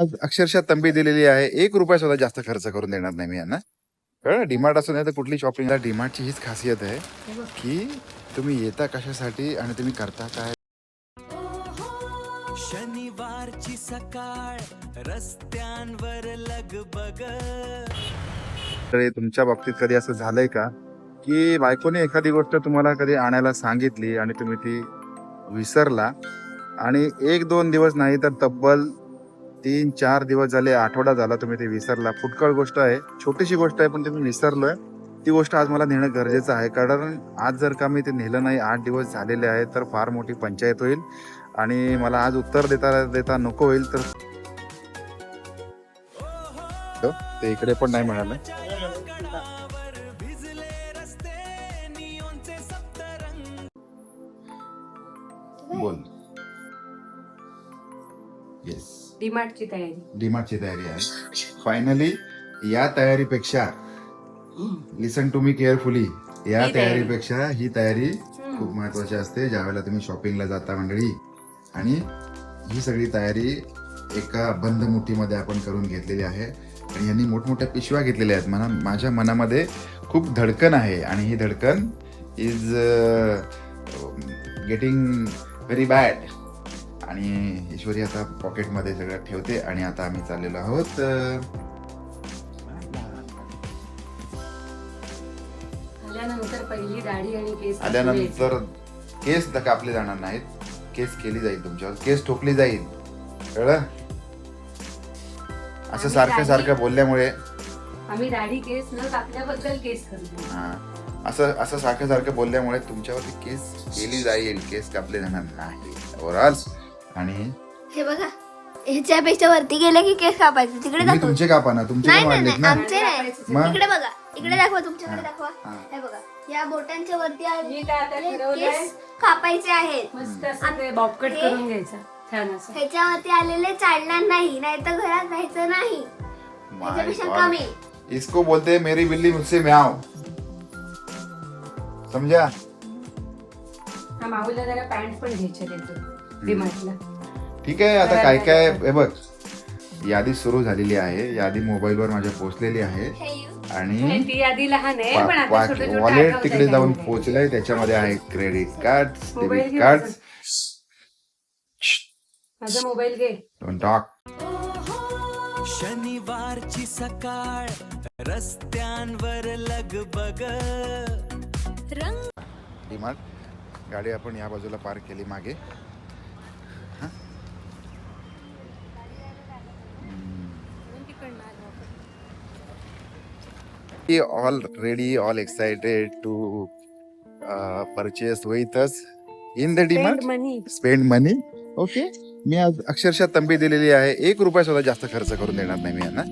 आज अक्षरशः तंबी दिलेली आहे. 1 रुपया सुद्धा जास्त खर्च करून देणार नाही मी यांना. कळलं? डीमार्ट असू नाही तर कुठली शॉपिंग. डीमार्टची हीच खासियत आहे की तुम्ही येता कशासाठी आणि तुम्ही करता काय. शनिवारची सकाळ रस्त्यांवर लगबग. तर तुमच्या बाबतीत कधी असं झालंय का की बायकोने एखादी गोष्ट तुम्हाला कधी आणायला सांगितली आणि तुम्ही ती विसरला आणि 1-2 दिवस नाही तर तब्बल 3-4 दिवस झाले, आठवडा झाला तुम्ही ते विसरला. फुटकळ गोष्ट आहे, छोटीशी गोष्ट आहे, पण तुम्ही विसरलोय. ती गोष्ट आज मला नेणं गरजेचं आहे, कारण आज जर का मी ते नेलं नाही, 8 दिवस झालेले आहेत, तर फार मोठी पंचायत होईल आणि मला आज उत्तर देता नको होईल. तर ते इकडे पण नाही मिळालं. बोल. येस, डीमार्टची तयारी. डीमार्टची तयारी आहे. फायनली या तयारीपेक्षा, लिसन टू मी केअरफुली, या तयारीपेक्षा ही तयारी खूप महत्वाची असते. ज्यावेळेला तुम्ही शॉपिंगला जाता मंडळी, आणि ही सगळी तयारी एका बंद मुठीमध्ये आपण करून घेतलेली आहे. आणि यांनी मोठमोठ्या पिशव्या घेतलेल्या आहेत. माझ्या मनामध्ये खूप धडकन आहे आणि ही धडकन इज गेटिंग व्हेरी बॅड. आणि ईश्वरी आता पॉकेटमध्ये सगळं ठेवते आणि आता आम्ही चाललेलो आहोत. आल्यानंतर पहिली दाढी आणि केस. आल्यानंतर केस कापले जाणार नाहीत, केस केली जाईल तुमच्यावर, केस ठोकली जाईल. कळलं? असं सारखं सारखं बोलल्यामुळे आम्ही दाढी केस न कापल्याबद्दल केस करतो. असं सारखं सारखं बोलल्यामुळे तुमच्यावरती केस केली जाईल, केस कापले जाणार नाही ओव्हरऑल. आणि हे बघा, ह्याच्यापेक्षा वरती गेले की केस कापायचे. तिकडे तुम्ही दाखवा. तुमचे कापा ना, तुमचे नाही पण नाही वाढलेत नाही, ना. आमचे नाही. मग? इकडे बघा, इकडे दाखवा, तुमच्याकडे दाखवा. हा. हे बघा, या बोटांच्या वरती मी काय आता आलेले ठरवलंय? केस कापायचे आहेत. मस्त असं ते बॉबकट करून घ्यायचा छान असं. ह्याच्यावरती आलेले चालणार नाही, नाहीतर घरात राहायचं नाही. ह्याच्यापेक्षा My कमी. God. इसको बोलते हैं मेरी बिल्ली मुझसे म्याओ. समझा? हा माऊला जरा पॅन्ट पण घ्यायच्या देतो डीमार्टला. ठीक आहे. आता काय काय हे बघ, यादी सुरू झालेली आहे. यादी मोबाईलवर माझ्या पोहोचलेली आहे आणि ती यादी लहान आहे पण आता छोटे छोटे वॉलेट आठवतंय तिकडे जाऊन त्यामध्ये. पोहोचलंय. त्याच्यामध्ये आहे क्रेडिट कार्ड, मोबाईल डेबिट घे कार्ड. माझा मोबाईल घे. Don't talk. शनिवारची सकाळ रस्त्यांवर लगबग. डीमार्ट गाडी आपण या बाजूला पार्क केली मागे. All ready, all excited to purchase with us in the DMart. Money. Spend money. Okay. मी आज अक्षरशः तंबी दिलेली आहे. 1 रुपया सुद्धा जास्त खर्च करून देणार नाही मी यांना.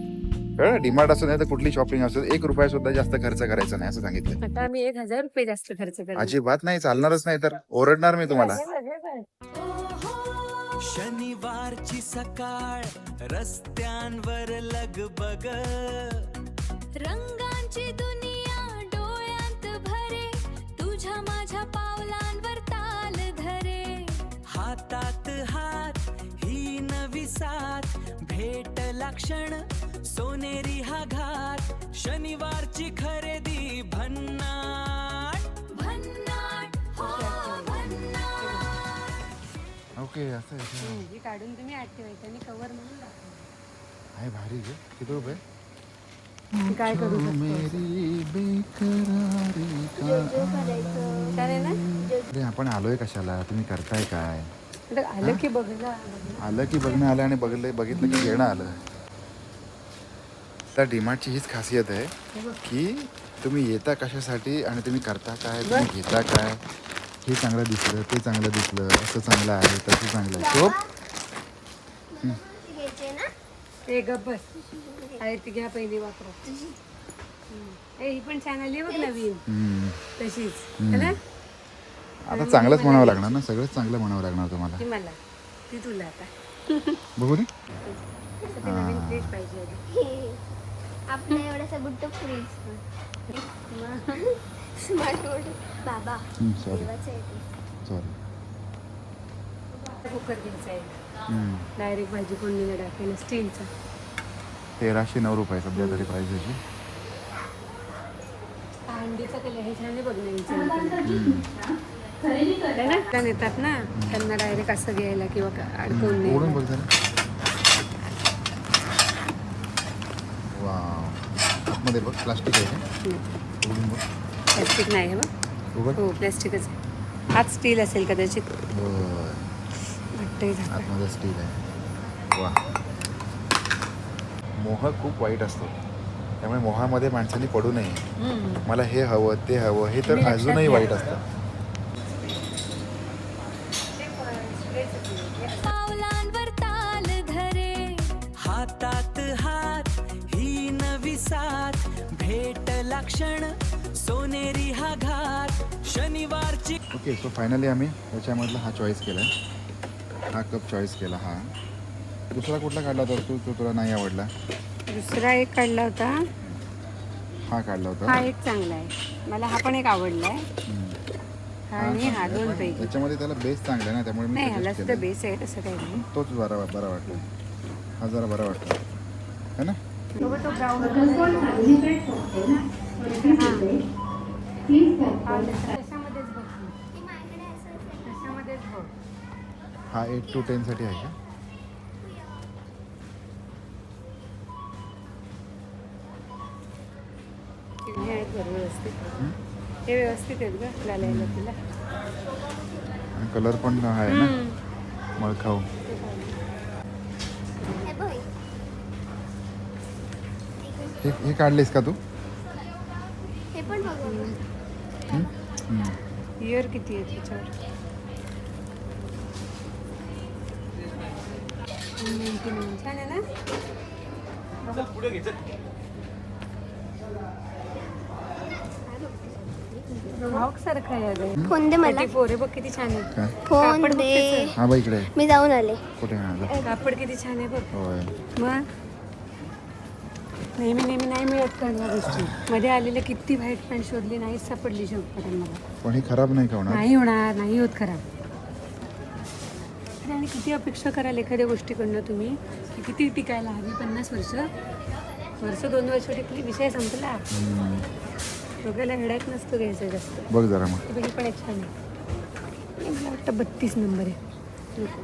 कळलं? डीमार्ट असू नाही तर कुठली शॉपिंग असू, 1 रुपया सुद्धा जास्त खर्च करायचा नाही असं सांगितलं. आता आम्ही 1000 रुपये जास्त खर्च करतो. अजिबात नाही, चालणारच नाही. तर ओरडणार मी तुम्हाला. शनिवारची सकाळ रस्त्यांवर लगबग. रंगांची दुनिया डोळ्यात भरे, तुझ्या माझ्या पावलांवर ताल धरे. हातात हात ही नवी साथ, भेटला क्षण सोनेरी हा घात. शनिवारची खरेदी भन्नाट भन्नाट हो भन्नाट. ओके. असं हे काढून तुम्ही आत ठेवायचं आणि कव्हर म्हणून दाखवायचं. आहे. भारी गे. किती रुपये? काय करू शकतो मेरी बेकरारी का. अरे आपण आलोय कशाला? तुम्ही करताय काय? आलं की बघायला. आलं की बघणं आलं आणि बघितलं की घेणं आलं. त्या डीमार्टची हीच खासियत आहे की तुम्ही येता कशासाठी आणि तुम्ही करता काय, तुम्ही घेता काय. हे चांगलं दिसलं, ते चांगलं दिसलं, असं चांगलं आहे, तसं चांगलं आहे. शोप घ्यायचे ना. ते गप्प बस. अरे ती घ्या पहिली वापरा. ही पण छान आली बघ नवीन तशीच. है ना? आता चांगलंच म्हणावं लागणार ना, सगळंच चांगलं म्हणावं लागणार तुम्हाला. ती मला, ती तुला आता. बघू दे. ते नवीन फ्रीज पाहिजे होती. आपल्या एवढ्यासा गुट्ट फ्रीज. Smart board. बाबा सॉरी देवाचं आहे ते. सॉरी. कुकर घ्यायचा आहे हम्म. डायरेक्ट भाजी फोडणीला टाकायला स्टीलचा. 1309 रुपये सध्या तरी प्राईस याची. अंडीचा कलर हे छान आहे बघ ना ना त्या नेतात ना त्यांना डायरेक्ट असं घ्यायला किंवा अडकवून ओढून बघ नाही. जरा. वाव. आतमध्ये बघ प्लास्टिक आहे का? ओढून बघ. प्लॅस्टिक नाही आहे बघ. उघड. हो प्लॅस्टिकच आहे. हात स्टील असेल कदाचित. होय. वाटतंय झाकण. आतमध्ये स्टील आहे. वा. मोह खूप वाईट असतो त्यामुळे मोहामध्ये माणसांनी पडू नये. मला हे हवं ते हवं हे तर तुम्ही लक्षात अजूनही घ्या. वाईट असतं. पावलांवर ताल धरे हातात हात ही नवी साथ भेटला क्षण सोनेरी हा घात शनिवारची ओके सो फायनली आम्ही याच्यामधला हा चॉईस केला आहे. हा कप चॉईस केला. हा दुसरा कुठला काढला होता तू जो तुला नाही आवडला? दुसरा एक काढला होता. हा काढला हा होता. एक चांगला आहे. मला हा पण एक आवडलाय. हा आणि हा दोन पैकी. त्याच्यामध्ये त्याला बेस चांगला आहे ना त्यामुळे मी नाही ह्याला suggest सुद्धा केलं. बेस आहे तसं काही नाही. तोच बरा वाटला. हा जरा बरा वाटला है ना. तो ब्राऊन त्याच्यामध्येच बघ त्याच्यामध्येच बघ. हा 8 to 10 साठी आहे का? हे आहेत बरं व्यवस्थित. हे व्यवस्थित आहेत ग घालायला तिला. आणि कलर पण आहे ना मळखाऊ. हे बघ हे काढलेस का तू? हे पण बघ हम्म? इयर किती आहे त्याच्यावर? 99. छान आहे ना. ब्लॉग सारखं आहे अगं. फोन दे मला. 34 आहे बघ किती छान आहे. काय? फोन कापड बघ दे. त्याचं. हा बाई इकडे आहे. मी जाऊन आले. कुठे आहे? कापड किती छान आहे बघ. होय. मग नेहमी नाही मिळत का या गोष्टी. मध्ये आलेले किती व्हाईट पॅन्ट शोधली नाहीच सापडली शेवटपर्यंत मला. पण ही खराब नाही का होणार? नाही होणार नाही होत खराब. अरे आणि किती अपेक्षा कराल एखाद्या गोष्टीकडनं तुम्ही की किती टिकायला हवी. 50 वर्ष 2 वर्ष टिकली विषय संपला. दोघांना हेडायत नसतं घ्यायचं जास्त. बघ जरा मग. ही पण एक छान आहे. मला वाटतं 32 नंबर आहे. नको.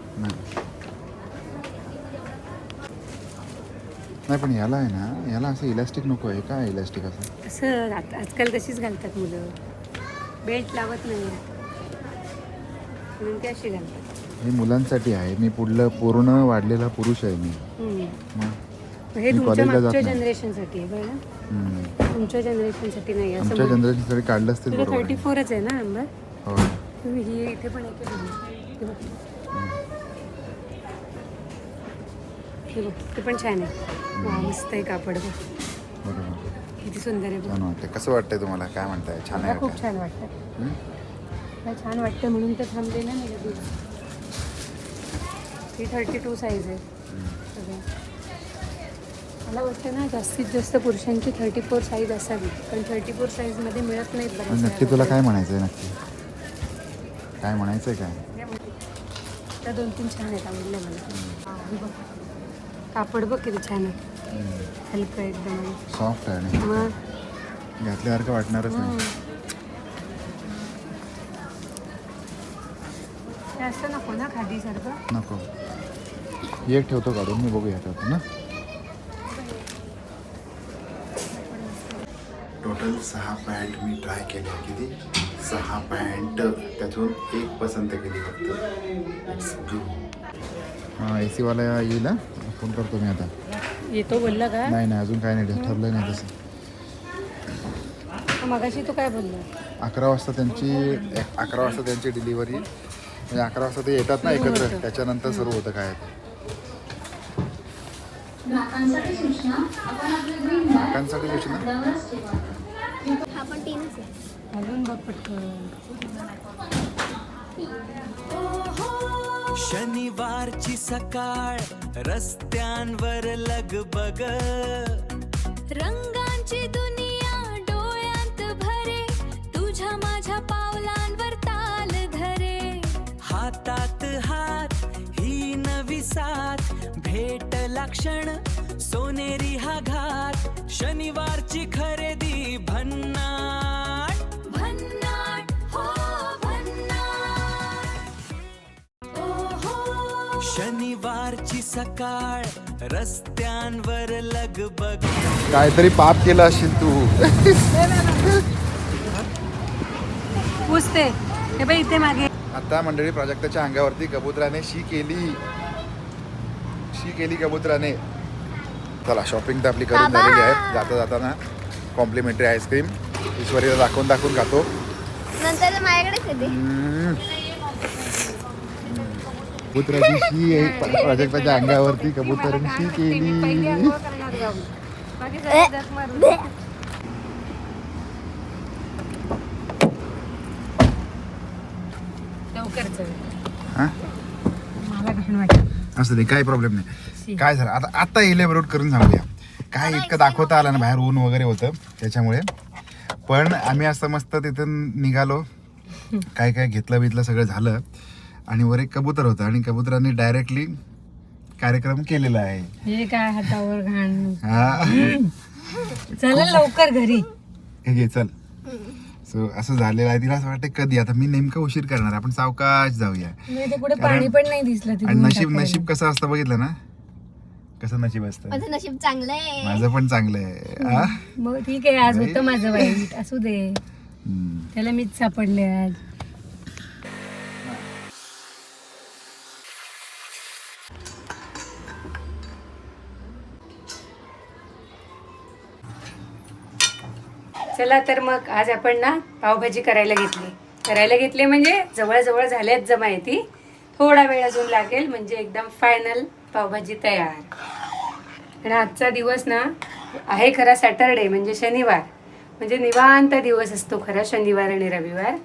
नाही पण याला आहे ना याला असं इलास्टिक नको आहे. काय इलास्टिक असं? असं आजकाल तशीच घालतात मुलं. बेल्ट लावत नाही म्हणून ते अशी घालतात. हे मुलांसाठी आहे. मी पुढलं पूर्ण वाढलेला पुरुष आहे मी. मग हे मी तुमच्या कॉलेजला जात मागच्या नाही. जनरेशनसाठी आहे बरं. हम्म. तुमच्या जनरेशनसाठी नाही असं आमच्या म्हणून. जनरेशनसाठी काढलं असतील तुला बरोबर आहे. 34च आहे ना नंबर. हो. तुम्ही ही इथे पण आहे हे बघ ते पण छान आहे. वा मस्त आहे कापड बघ बरोबर. किती सुंदर आहे बघ. छान वाटतंय. कसं वाटतंय तुम्हाला? काय म्हणताय? छान मला आहे खूप वाटतंय? छान वाटतं. हम्म? मला छान वाटतं म्हणून तर थांबले ना मी लगेच. ही 32 साईज आहे सगळं. मला वाटतं ना जास्तीत जास्त पुरुषांची 34 साईज असावी कारण 34 साईजमध्ये मिळत नाहीत पण बऱ्याच नक्की तुला काय म्हणायचं आहे? नक्की काय म्हणायचं आहे काय? त्या 2-3 छान आहेत आवडल्या मला. हे बघ कापड बघ किती छान आहे. हलकं एकदम. सॉफ्ट आहे आणि मग घातल्यासारखं वाटणारच नाही. हे असं नको ना खादीसारखं. नको. एक ठेवतो काढून मी बघूया ठेवतो ना. टोटल 6 पॅन्ट मी ट्राय केल्या. किती? 6 पॅन्ट त्यातून एक पसंत केली फक्त. हां ए सीवाला येईल हा. फोन करतो मी आता. येतो बोलला का? नाही अजून काय नाही ठरलं नाही तसं. मगाशी तू काय बोलला? 11 वाजता त्यांची डिलिव्हरी म्हणजे 11 वाजता ते येतात ना एकत्र त्याच्यानंतर सुरू होतं काय ते. ग्राहकांसाठी सूचना. हा पण 3च आहे. घालून बघ पटकन. शनिवारची सकाळ रस्त्यांवर लगबग रंगांची दुनिया डोळ्यात भरे तुझ्या माझ्या पावलांवर ताल धरे हातात हात भेटला क्षण सोनेरी हा घाट शनिवारची खरेदी भन्नाट भन्नाट हो भन्नाट ओ हो शनिवारची सकाळ रस्त्यांवर लगबग काहीतरी पाप केलं असेल तू. पुसते हे बाई इथे मागे. आता मंडळी प्राजक्ताच्या अंगावरती कबुतराने शी केली कबुतराने. चला शॉपिंग तर आपली करून झालेली आहे. जाता जाताना कॉम्प्लिमेंटरी आईस्क्रीम ईश्वरीला दाखवून खातो. नंतर माझ्याकडेच येते. कबुतराची शी आहे प्राजक्ताच्या अंगावरती. कबुतराने शी केली. लवकर चल. हा मला घाण वाटत. असं नाही, काही प्रॉब्लेम नाही. काय झालं आता इलेबरेट करून सांगूया. काय इतकं दाखवता आलं ना, बाहेर ऊन वगैरे होतं त्याच्यामुळे. पण आम्ही असं मस्त तिथून निघालो, काय काय घेतलं सगळं झालं आणि वर एक कबूतर होतं आणि कबुतरांनी डायरेक्टली कार्यक्रम केलेला आहे. हे काय हातावर घाण. हा चल लवकर घरी. हे घे चल. सो असं झालेलं आहे. तिला असं वाटतं कधी आता मी नेमकं उशीर करणार, आपण सावकाश जाऊया. नाही ते पुढे पाणी पण नाही दिसलं आणि तिथून नशीब कसं असतं बघितलं ना, कसं नशीब असतं. माझं नशीब चांगलं आहे. माझं पण चांगलं आहे. हा? मग ठीक आहे, आज होतं माझं वाईट, असू दे. त्याला मीच सापडले आज. चला तर मग आज आपण ना पावभाजी करायला घेतली म्हणजे जवळजवळ झाल्यात जमा आहे ती. थोडा वेळ अजून लागेल म्हणजे एकदम फायनल पावभाजी तयार. आणि आजचा दिवस ना आहे खरा सॅटरडे म्हणजे शनिवार, म्हणजे निवांत दिवस असतो खरा शनिवार आणि रविवार.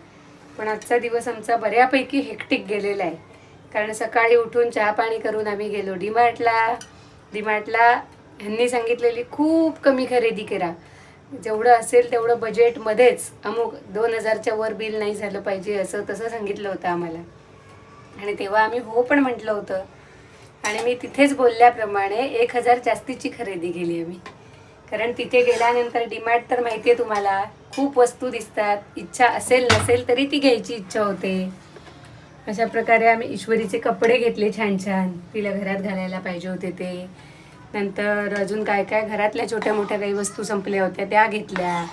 पण आजचा दिवस आमचा बऱ्यापैकी हेक्टिक गेलेला आहे. कारण सकाळी उठून चहा पाणी करून आम्ही गेलो डीमार्टला ह्यांनी सांगितलेली खूप कमी खरेदी करा, जेवढं असेल तेवढं बजेटमध्येच, अमुक 2000च्या वर बिल नाही झालं पाहिजे असं तसं सांगितलं होतं आम्हाला. आणि तेव्हा आम्ही हो पण म्हटलं होतं. आणि मी तिथेच बोलल्याप्रमाणे 1000 जास्तीची खरेदी केली आम्ही. कारण तिथे गेल्यानंतर डीमार्ट तर माहिती आहे तुम्हाला, खूप वस्तू दिसतात, इच्छा असेल नसेल तरी ती घ्यायची इच्छा होते. अशा प्रकारे आम्ही ईश्वरीचे कपडे घेतले छान छान, तिला घरात घालायला पाहिजे होते ते. नंतर अजून काय काय घरातल्या छोट्या मोठ्या काही वस्तू संपल्या होत्या त्या घेतल्या.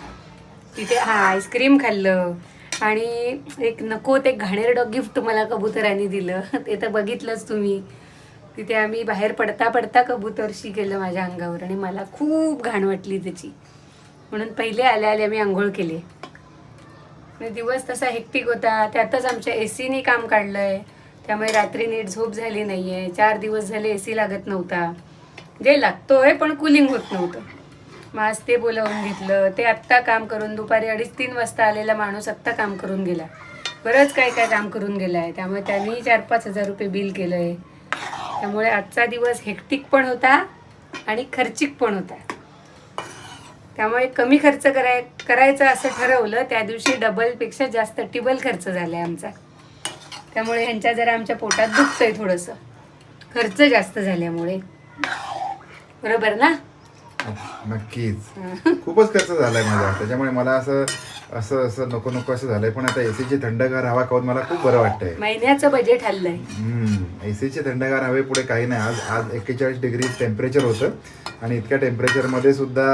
तिथे आईस्क्रीम खाल्लं. आणि एक नको ते घाणेरडं गिफ्ट मला कबुतरांनी दिलं, ते तर बघितलंच तुम्ही. तिथे आम्ही बाहेर पडता कबूतरशी केलं माझ्या अंगावर आणि मला खूप घाण वाटली त्याची. म्हणून पहिले आल्या मी आंघोळ केली. दिवस तसा हेक्टिक होता. त्यातच आमच्या एसीने काम काढलं आहे, त्यामुळे रात्री नीट झोप झाली नाही आहे. 4 दिवस झाले एसी लागत नव्हता, जे लागतोय पण कुलिंग होत नव्हतं. मग आज ते बोलावून घेतलं. ते आत्ता काम करून दुपारी 2:30-3 वाजता आलेला माणूस आत्ता काम करून गेला. बरंच काय काय काम करून गेला आहे. त्यामुळे त्यांनी 4-5 हजार रुपये बिल केलं आहे. त्यामुळे आजचा दिवस हेक्टिक पण होता आणि खर्चिक पण होता. त्यामुळे कमी खर्च करायचं असं ठरवलं. त्या दिवशी डबलपेक्षा जास्त टिबल खर्च झाला आहे आमचा. त्यामुळे ह्यांच्या जरा आमच्या पोटात दुखतंय थोडंसं, खर्च जास्त झाल्यामुळे. बरोबर ना? नक्कीच खूपच खर्च झालाय माझा. त्याच्यामुळे मला असं नको असं झालंय. पण आता एसीची थंडगार हवा खाऊन मला खूप बरं वाटतंय. महिन्याचं बजेट हल्लंय. एसीची थंडगार हवे पुढे काही नाही. आज 41 डिग्री टेम्परेचर होतं आणि इतक्या टेम्परेचरमध्ये सुद्धा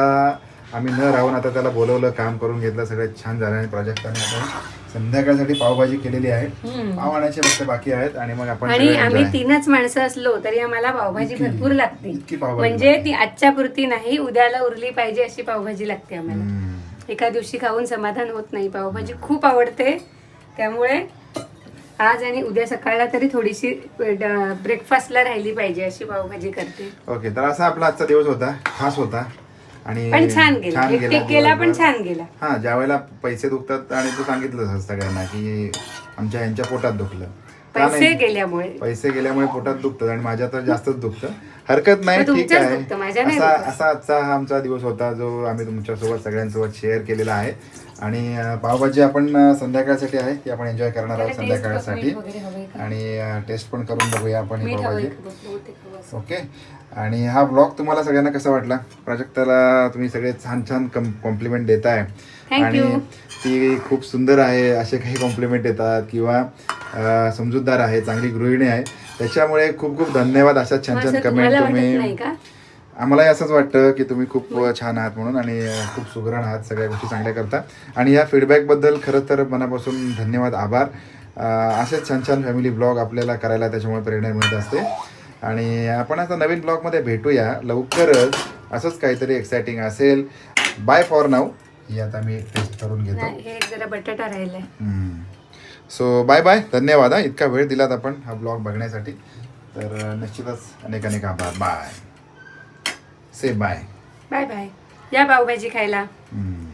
आम्ही न राहून आता त्याला बोलवलं, काम करून घेतलं, सगळं छान झालं. आणि प्राजक्ताने आता संध्याकाळसाठी पावभाजी केलेली आहे. पाव आणायचे फक्त बाकी आहेत आणि मग आपण आणि आम्ही 3च माणसं असलो तरी आम्हाला पावभाजी भरपूर लागते. म्हणजे ती आजच्या पुरती नाही, उद्याला उरली पाहिजे अशी पावभाजी लागते आम्हाला. एका दिवशी खाऊन समाधान होत नाही. पावभाजी खूप आवडते. त्यामुळे आज आणि उद्या सकाळला तरी थोडीशी ब्रेकफास्टला राहिली पाहिजे अशी पावभाजी करते. ओके, तर असा आपला आजचा दिवस होता, खास होता आणि पण छान गेला पण छान गेला. हा, ज्या वेळेला पैसे दुखतात आणि तू सांगितलं सगळ्यांना की आमच्या यांच्या पोटात दुखलं, पैसे गेल्यामुळे पोटात दुखतं आणि माझ्या तर जास्तच दुखतं. हरकत नाही, ठीक आहे. असा आजचा हा आमचा दिवस होता जो आम्ही तुमच्यासोबत सगळ्यांसोबत शेअर केलेला आहे. आणि पावभाजी आपण संध्याकाळसाठी आहे ती आपण एन्जॉय करणार आहोत संध्याकाळसाठी. आणि टेस्ट पण करून बघूया आपण ही पावभाजी. ओके. आणि हा ब्लॉग तुम्हाला सगळ्यांना कसा वाटला? प्राजक्ताला तुम्ही सगळे छान छान कॉम्प्लिमेंट देताय Thank आणि you. ती खूप सुंदर आहे असे काही कॉम्प्लिमेंट येतात किंवा समजूतदार आहे, चांगली गृहिणी आहे, त्याच्यामुळे खूप खूप धन्यवाद. अशा छान छान असं कमेंट तुम्हाला वाटत नाही तुम्ही, का? आम्हालाही असंच वाटतं की तुम्ही खूप छान आहात म्हणून आणि खूप सुगरण आहात, सगळ्या गोष्टी चांगल्या करता. आणि या फीडबॅकबद्दल खरं तर मनापासून धन्यवाद, आभार. असेच छान छान फॅमिली ब्लॉग आपल्याला करायला त्याच्यामुळे प्रेरणा मिळत असते. आणि आपण आता नवीन ब्लॉगमध्ये भेटूया लवकरच. असंच काहीतरी एक्साइटिंग असेल. Bye for now. ही आता मी टेस्ट करून घेतो. नाही, हे जरा बटाटा राहिलाय. So bye bye. धन्यवाद इतका वेळ दिलात आपण हा ब्लॉग बघण्यासाठी. तर निश्चितच अनेक अनेक आभार. Bye. Say bye. Bye bye. या पावभाजी खायला. हम्म.